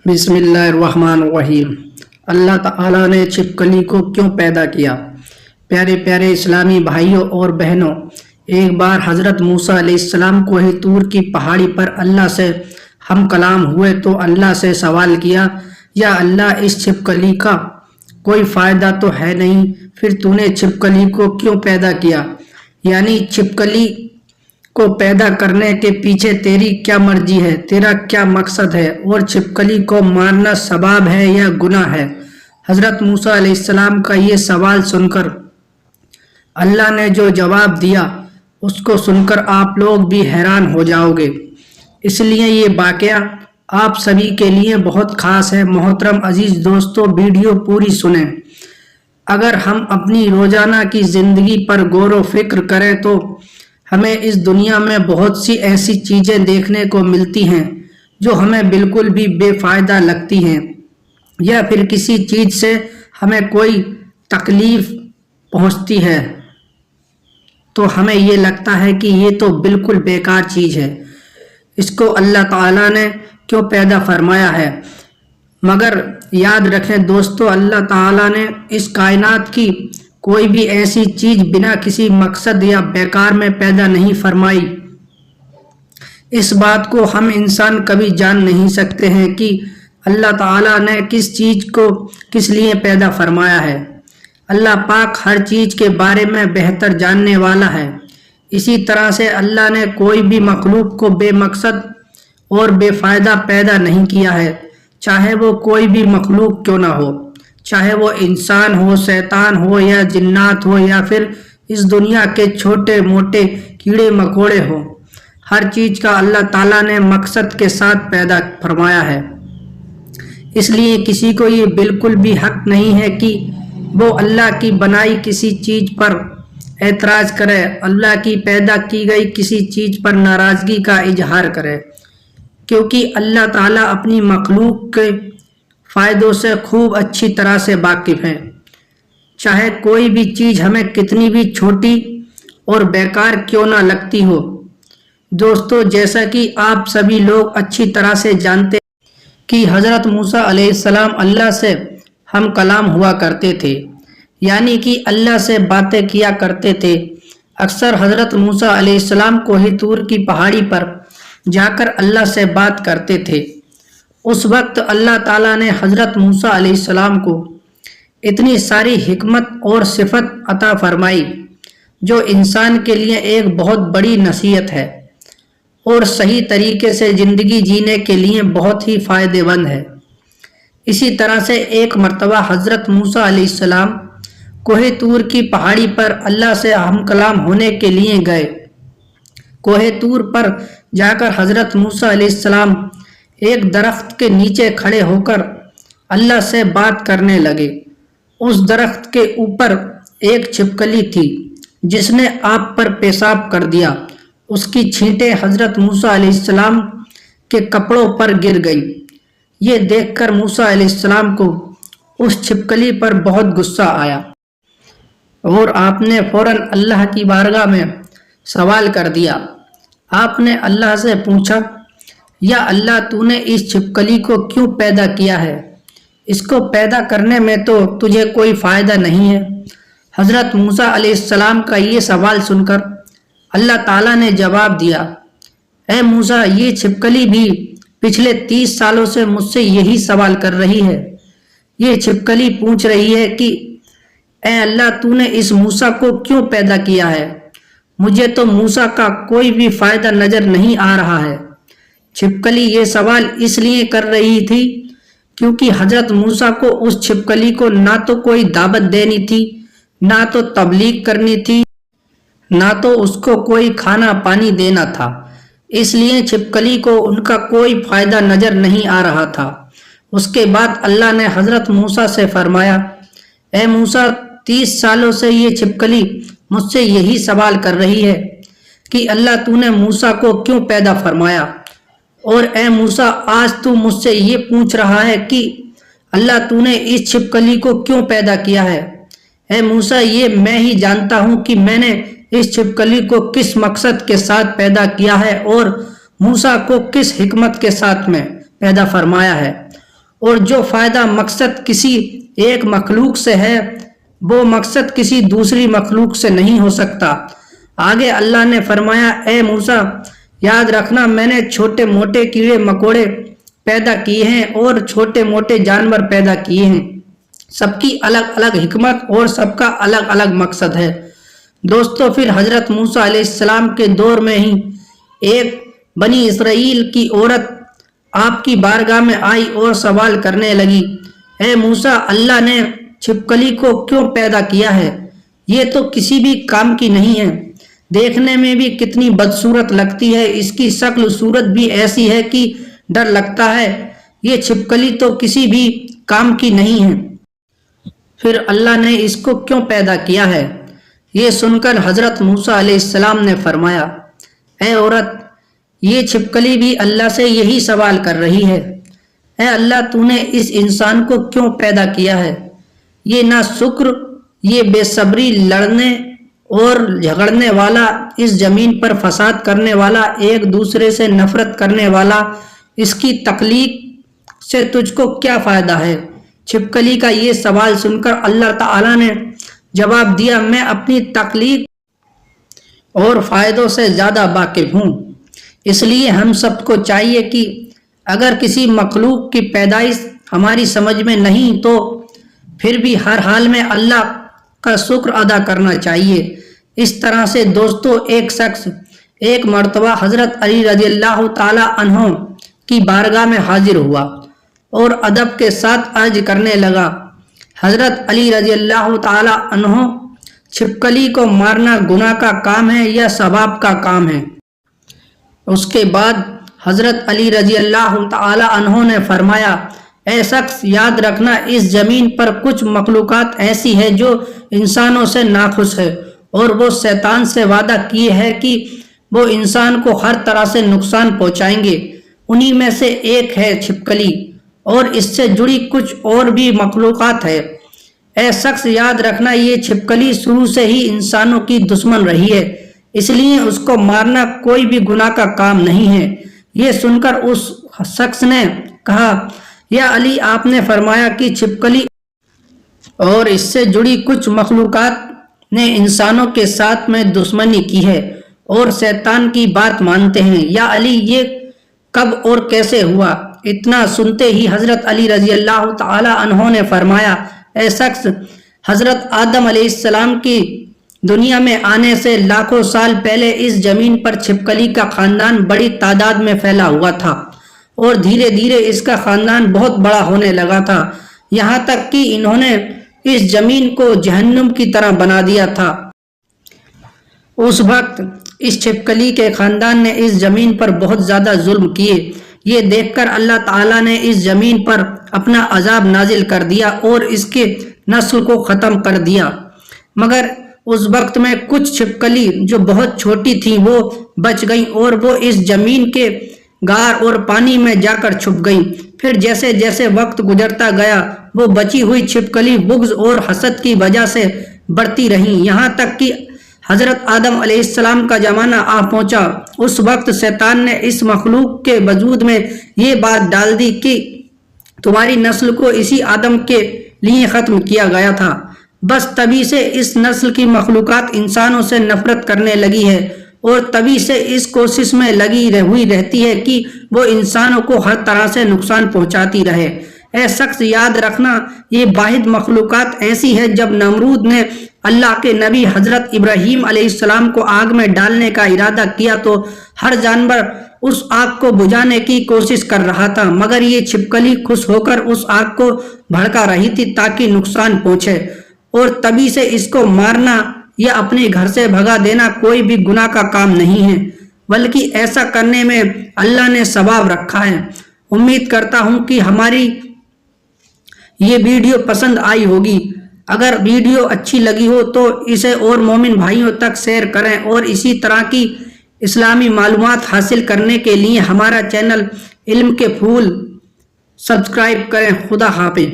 بسم اللہ الرحمن الرحیم۔ اللہ تعالیٰ نے چھپکلی کو کیوں پیدا کیا؟ پیارے پیارے اسلامی بھائیوں اور بہنوں، ایک بار حضرت موسیٰ علیہ السلام کوہ طور کی پہاڑی پر اللہ سے ہم کلام ہوئے تو اللہ سے سوال کیا، یا اللہ، اس چھپکلی کا کوئی فائدہ تو ہے نہیں، پھر تو نے چھپکلی کو کیوں پیدا کیا؟ یعنی چھپکلی کو پیدا کرنے کے پیچھے تیری کیا مرضی ہے، تیرا کیا مقصد ہے، اور چھپکلی کو مارنا ثواب ہے یا گناہ ہے؟ حضرت موسیٰ علیہ السلام کا یہ سوال سن کر اللہ نے جو جواب دیا اس کو سن کر آپ لوگ بھی حیران ہو جاؤ گے، اس لیے یہ واقعہ آپ سبھی کے لیے بہت خاص ہے۔ محترم عزیز دوستو، ویڈیو پوری سنیں۔ اگر ہم اپنی روزانہ کی زندگی پر غور و فکر کریں تو ہمیں اس دنیا میں بہت سی ایسی چیزیں دیکھنے کو ملتی ہیں جو ہمیں بالکل بھی بے فائدہ لگتی ہیں، یا پھر کسی چیز سے ہمیں کوئی تکلیف پہنچتی ہے تو ہمیں یہ لگتا ہے کہ یہ تو بالکل بیکار چیز ہے، اس کو اللہ تعالیٰ نے کیوں پیدا فرمایا ہے؟ مگر یاد رکھیں دوستو، اللہ تعالیٰ نے اس کائنات کی کوئی بھی ایسی چیز بنا کسی مقصد یا بیکار میں پیدا نہیں فرمائی۔ اس بات کو ہم انسان کبھی جان نہیں سکتے ہیں کہ اللہ تعالیٰ نے کس چیز کو کس لیے پیدا فرمایا ہے۔ اللہ پاک ہر چیز کے بارے میں بہتر جاننے والا ہے۔ اسی طرح سے اللہ نے کوئی بھی مخلوق کو بے مقصد اور بے فائدہ پیدا نہیں کیا ہے، چاہے وہ کوئی بھی مخلوق کیوں نہ ہو، چاہے وہ انسان ہو، شیطان ہو یا جنات ہو، یا پھر اس دنیا کے چھوٹے موٹے کیڑے مکوڑے ہو، ہر چیز کا اللہ تعالیٰ نے مقصد کے ساتھ پیدا فرمایا ہے۔ اس لیے کسی کو یہ بالکل بھی حق نہیں ہے کہ وہ اللہ کی بنائی کسی چیز پر اعتراض کرے، اللہ کی پیدا کی گئی کسی چیز پر ناراضگی کا اظہار کرے، کیونکہ اللہ تعالیٰ اپنی مخلوق کے فائدوں سے خوب اچھی طرح سے واقف ہیں، چاہے کوئی بھی چیز ہمیں کتنی بھی چھوٹی اور بیکار کیوں نہ لگتی ہو۔ دوستو، جیسا کہ آپ سبھی لوگ اچھی طرح سے جانتے ہیں کہ حضرت موسیٰ علیہ السلام اللہ سے ہم کلام ہوا کرتے تھے، یعنی کہ اللہ سے باتیں کیا کرتے تھے۔ اکثر حضرت موسیٰ علیہ السلام کوہ طور کی پہاڑی پر جا کر اللہ سے بات کرتے تھے۔ اس وقت اللہ تعالیٰ نے حضرت موسیٰ علیہ السلام کو اتنی ساری حکمت اور صفت عطا فرمائی جو انسان کے لیے ایک بہت بڑی نصیحت ہے اور صحیح طریقے سے زندگی جینے کے لیے بہت ہی فائدہ مند ہے۔ اسی طرح سے ایک مرتبہ حضرت موسیٰ علیہ السلام کوہ طور کی پہاڑی پر اللہ سے ہم کلام ہونے کے لیے گئے۔ کوہ طور پر جا کر حضرت موسیٰ علیہ السلام ایک درخت کے نیچے کھڑے ہو کر اللہ سے بات کرنے لگے۔ اس درخت کے اوپر ایک چھپکلی تھی جس نے آپ پر پیشاب کر دیا۔ اس کی چھینٹیں حضرت موسیٰ علیہ السلام کے کپڑوں پر گر گئیں۔ یہ دیکھ کر موسیٰ علیہ السلام کو اس چھپکلی پر بہت غصہ آیا اور آپ نے فوراً اللہ کی بارگاہ میں سوال کر دیا۔ آپ نے اللہ سے پوچھا، یا اللہ، تو نے اس چھپکلی کو کیوں پیدا کیا ہے؟ اس کو پیدا کرنے میں تو تجھے کوئی فائدہ نہیں ہے۔ حضرت موسیٰ علیہ السلام کا یہ سوال سن کر اللہ تعالیٰ نے جواب دیا، اے موسیٰ، یہ چھپکلی بھی پچھلے 30 سالوں سے مجھ سے یہی سوال کر رہی ہے۔ یہ چھپکلی پوچھ رہی ہے کہ اے اللہ، تو نے اس موسیٰ کو کیوں پیدا کیا ہے؟ مجھے تو موسیٰ کا کوئی بھی فائدہ نظر نہیں آ رہا ہے۔ چھپکلی یہ سوال اس لیے کر رہی تھی کیونکہ حضرت موسیٰ کو اس چھپکلی کو نہ تو کوئی دعوت دینی تھی، نہ تو تبلیغ کرنی تھی، نہ تو اس کو کوئی کھانا پانی دینا تھا۔ اس لیے چھپکلی کو ان کا کوئی فائدہ نظر نہیں آ رہا تھا۔ اس کے بعد اللہ نے حضرت موسیٰ سے فرمایا، اے موسیٰ، 30 سالوں سے یہ چھپکلی مجھ سے یہی سوال کر رہی ہے کہ اللہ، تو نے موسیٰ کو کیوں پیدا فرمایا؟ اور اے موسیٰ، آج تو مجھ سے یہ پوچھ رہا ہے کہ اللہ، تو نے اس چھپکلی کو کیوں پیدا کیا ہے؟ اے موسیٰ، یہ میں ہی جانتا ہوں کہ میں نے اس چھپکلی کو کس مقصد کے ساتھ پیدا کیا ہے اور موسیٰ کو کس حکمت کے ساتھ میں پیدا فرمایا ہے، اور جو فائدہ مقصد کسی ایک مخلوق سے ہے وہ مقصد کسی دوسری مخلوق سے نہیں ہو سکتا۔ آگے اللہ نے فرمایا، اے موسیٰ یاد رکھنا میں نے چھوٹے موٹے کیڑے مکوڑے پیدا کیے ہیں اور چھوٹے موٹے جانور پیدا کیے ہیں، سب کی الگ الگ حکمت اور سب کا الگ الگ مقصد ہے۔ دوستو پھر حضرت موسیٰ علیہ السلام کے دور میں ہی ایک بنی اسرائیل کی عورت آپ کی بارگاہ میں آئی اور سوال کرنے لگی، اے موسیٰ اللہ نے چھپکلی کو کیوں پیدا کیا ہے؟ یہ تو کسی بھی کام کی نہیں ہے، دیکھنے میں بھی کتنی بدصورت لگتی ہے، اس کی شکل صورت بھی ایسی ہے کہ ڈر لگتا ہے، یہ چھپکلی تو کسی بھی کام کی نہیں ہے، پھر اللہ نے اس کو کیوں پیدا کیا ہے؟ یہ سن کر حضرت موسیٰ علیہ السلام نے فرمایا، اے عورت یہ چھپکلی بھی اللہ سے یہی سوال کر رہی ہے، اے اللہ تو نے اس انسان کو کیوں پیدا کیا ہے؟ یہ نا شکر، یہ بے صبری، لڑنے اور جھگڑنے والا، اس زمین پر فساد کرنے والا، ایک دوسرے سے نفرت کرنے والا، اس کی تخلیق سے تجھ کو کیا فائدہ ہے؟ چھپکلی کا یہ سوال سن کر اللہ تعالیٰ نے جواب دیا، میں اپنی تخلیق اور فائدوں سے زیادہ واقف ہوں، اس لیے ہم سب کو چاہیے کہ اگر کسی مخلوق کی پیدائش ہماری سمجھ میں نہیں تو پھر بھی ہر حال میں اللہ کا شکر ادا کرنا چاہیے۔ اس طرح سے دوستو ایک شخص ایک مرتبہ حضرت علی رضی اللہ تعالی عنہ کی بارگاہ میں حاضر ہوا اور ادب کے ساتھ عرض کرنے لگا، حضرت علی رضی اللہ تعالی عنہ چھپکلی کو مارنا گناہ کا کام ہے یا ثواب کا کام ہے؟ اس کے بعد حضرت علی رضی اللہ تعالی عنہ نے فرمایا، اے شخص یاد رکھنا اس زمین پر کچھ مخلوقات ایسی ہے جو انسانوں سے ناخوش ہے اور وہ شیطان سے وعدہ کیے ہے کہ وہ انسان کو ہر طرح سے نقصان پہنچائیں گے، انہی میں سے ایک ہے چھپکلی اور اس سے جڑی کچھ اور بھی مخلوقات ہے۔ اے شخص یاد رکھنا یہ چھپکلی شروع سے ہی انسانوں کی دشمن رہی ہے، اس لیے اس کو مارنا کوئی بھی گناہ کا کام نہیں ہے۔ یہ سن کر اس شخص نے کہا، یا علی آپ نے فرمایا کہ چھپکلی اور اس سے جڑی کچھ مخلوقات نے انسانوں کے ساتھ میں دشمنی کی ہے اور شیطان کی بات مانتے ہیں، یا علی یہ کب اور کیسے ہوا؟ اتنا سنتے ہی حضرت علی رضی اللہ تعالی عنہ نے فرمایا، اے شخص حضرت آدم علیہ السلام کی دنیا میں آنے سے لاکھوں سال پہلے اس زمین پر چھپکلی کا خاندان بڑی تعداد میں پھیلا ہوا تھا اور دھیرے دھیرے اس کا خاندان بہت بڑا ہونے لگا تھا، یہاں تک کہ انہوں نے اس زمین کو جہنم کی طرح بنا دیا تھا۔ اس وقت اس چھپکلی کے خاندان نے اس زمین پر بہت زیادہ ظلم کیے، یہ دیکھ کر اللہ تعالیٰ نے اس زمین پر اپنا عذاب نازل کر دیا اور اس کے نسل کو ختم کر دیا، مگر اس وقت میں کچھ چھپکلی جو بہت چھوٹی تھیں وہ بچ گئیں اور وہ اس زمین کے غار اور پانی میں جا کر چھپ گئیں۔ پھر جیسے جیسے وقت گزرتا گیا وہ بچی ہوئی چھپکلی بغض اور حسد کی وجہ سے بڑھتی رہیں، یہاں تک کہ حضرت آدم علیہ السلام کا زمانہ آ پہنچا۔ اس وقت شیطان نے اس مخلوق کے وجود میں یہ بات ڈال دی کہ تمہاری نسل کو اسی آدم کے لیے ختم کیا گیا تھا، بس تبھی سے اس نسل کی مخلوقات انسانوں سے نفرت کرنے لگی ہے اور تبھی سے اس کوشش میں لگی ہوئی رہتی ہے کہ وہ انسانوں کو ہر طرح سے نقصان پہنچاتی رہے۔ اے شخص یاد رکھنا یہ واحد مخلوقات ایسی ہے، جب نمرود نے اللہ کے نبی حضرت ابراہیم علیہ السلام کو آگ میں ڈالنے کا ارادہ کیا تو ہر جانور اس آگ کو بجھانے کی کوشش کر رہا تھا، مگر یہ چھپکلی خوش ہو کر اس آگ کو بھڑکا رہی تھی تاکہ نقصان پہنچے، اور تبھی سے اس کو مارنا یا اپنے گھر سے بھگا دینا کوئی بھی گناہ کا کام نہیں ہے، بلکہ ایسا کرنے میں اللہ نے ثواب رکھا ہے۔ امید کرتا ہوں کہ ہماری یہ ویڈیو پسند آئی ہوگی۔ اگر ویڈیو اچھی لگی ہو تو اسے اور مومن بھائیوں تک شیئر کریں اور اسی طرح کی اسلامی معلومات حاصل کرنے کے لیے ہمارا چینل علم کے پھول سبسکرائب کریں۔ خدا حافظ۔